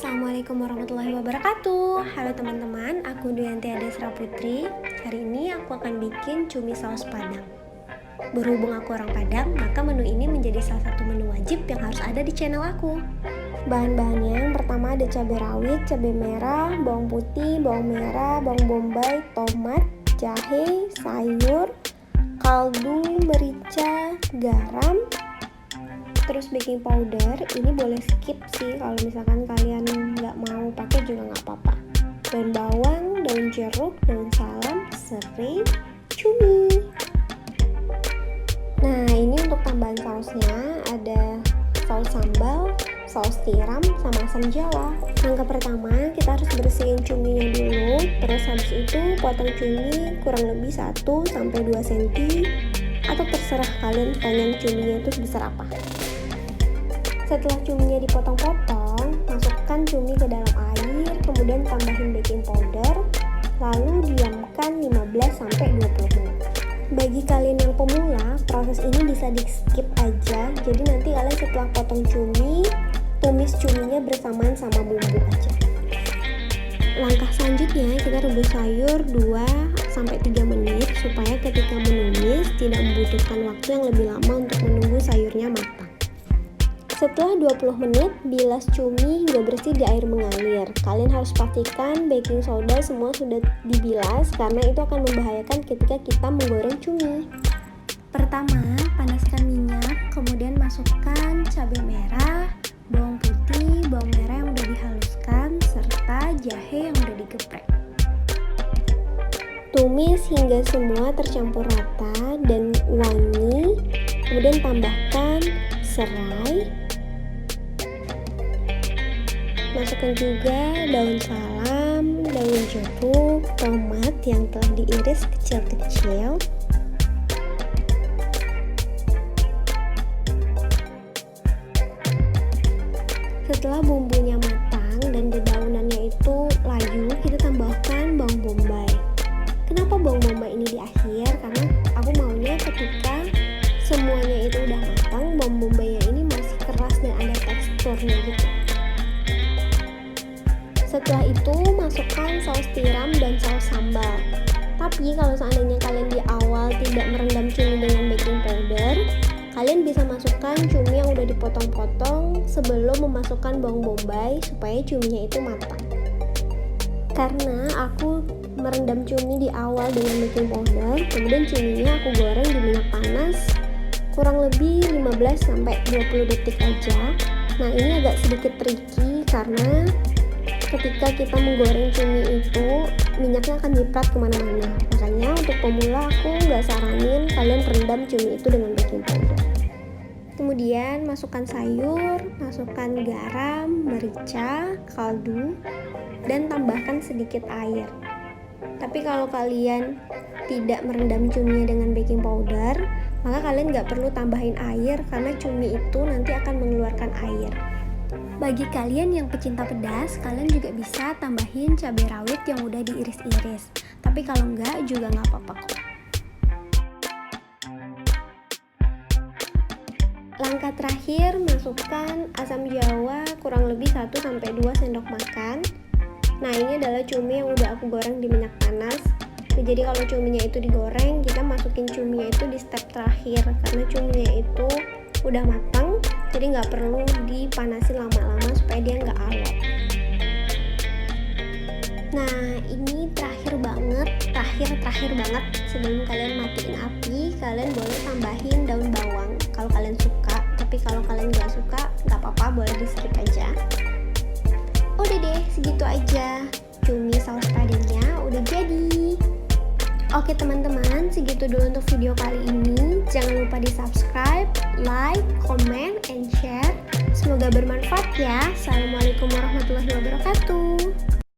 Assalamualaikum warahmatullahi wabarakatuh. Halo teman-teman, aku Duyanti Adesra Putri. Hari ini aku akan bikin cumi saus Padang. Berhubung aku orang Padang, maka menu ini menjadi salah satu menu wajib yang harus ada di channel aku. Bahan-bahannya yang pertama ada cabai rawit, cabai merah, bawang putih, bawang merah, bawang bombay, tomat, jahe, sayur, kaldu, merica, garam, terus baking powder. Ini boleh skip sih kalau misalkan kalian nggak mau pakai juga nggak apa-apa. Daun bawang, daun jeruk, daun salam, serai, cumi. Nah, ini untuk tambahan sausnya ada saus sambal, saus tiram, sama asam jawa. Langkah pertama kita harus bersihin cuminya dulu. Terus habis itu potong cumi kurang lebih 1-2 cm, atau terserah kalian pengen cuminya itu sebesar apa. Setelah cuminya dipotong-potong, masukkan cumi ke dalam air, kemudian tambahin baking powder, lalu diamkan 15-20 menit. Bagi kalian yang pemula, proses ini bisa di skip aja. Jadi nanti kalian setelah potong cumi, tumis cuminya bersamaan sama bumbu aja. Langkah selanjutnya kita rebus sayur 2-3 menit supaya ketika menumis tidak membutuhkan waktu yang lebih lama untuk menunggu sayurnya matang. Setelah 20 menit, bilas cumi hingga bersih di air mengalir. Kalian harus pastikan baking soda semua sudah dibilas karena itu akan membahayakan ketika kita menggoreng cumi. Pertama, panaskan minyak, kemudian masukkan cabai merah, bawang putih, bawang merah yang udah dihaluskan, serta jahe yang udah digeprek. Tumis hingga semua tercampur rata dan wangi, kemudian tambahkan serai. Masukkan juga daun salam, daun jeruk, tomat yang telah diiris kecil-kecil. Setelah bumbunya matang dan dedaunannya itu layu, kita tambahkan bawang bombay. Kenapa bawang bombay ini di akhir? Karena aku maunya ketika semuanya itu udah matang, bawang bombaynya ini masih keras dan ada teksturnya gitu. Setelah itu masukkan saus tiram dan saus sambal. Tapi kalau seandainya kalian di awal tidak merendam cumi dengan baking powder, kalian bisa masukkan cumi yang udah dipotong-potong sebelum memasukkan bawang bombay supaya cuminya itu matang. Karena aku merendam cumi di awal dengan baking powder, kemudian cuminya aku goreng di minyak panas kurang lebih 15-20 detik aja. Nah, ini agak sedikit tricky karena ketika kita menggoreng cumi itu minyaknya akan nyiprat kemana-mana. Makanya untuk pemula aku nggak saranin kalian rendam cumi itu dengan baking powder. Kemudian masukkan sayur, masukkan garam, merica, kaldu, dan tambahkan sedikit air. Tapi kalau kalian tidak merendam cuminya dengan baking powder, maka kalian nggak perlu tambahin air karena cumi itu nanti akan mengeluarkan air. Bagi kalian yang pecinta pedas, kalian juga bisa tambahin cabai rawit yang udah diiris-iris. Tapi kalau enggak juga nggak apa-apa kok. Langkah terakhir, masukkan asam jawa kurang lebih 1-2 sendok makan. Nah, ini adalah cumi yang udah aku goreng di minyak panas. Jadi kalau cuminya itu digoreng, kita masukin cuminya itu di step terakhir karena cuminya itu udah matang, jadi nggak perlu dipanasin lama-lama supaya dia nggak alot. Nah, ini terakhir banget sebelum kalian matiin api, kalian boleh tambahin daun bawang kalau kalian suka. Tapi kalau kalian nggak suka, nggak apa-apa, boleh di skip aja. Udah deh, segitu aja cumi saus padangnya udah jadi. Oke teman-teman, segitu dulu untuk video kali ini. Jangan lupa di subscribe, like, comment, and share. Semoga bermanfaat ya. Assalamualaikum warahmatullahi wabarakatuh.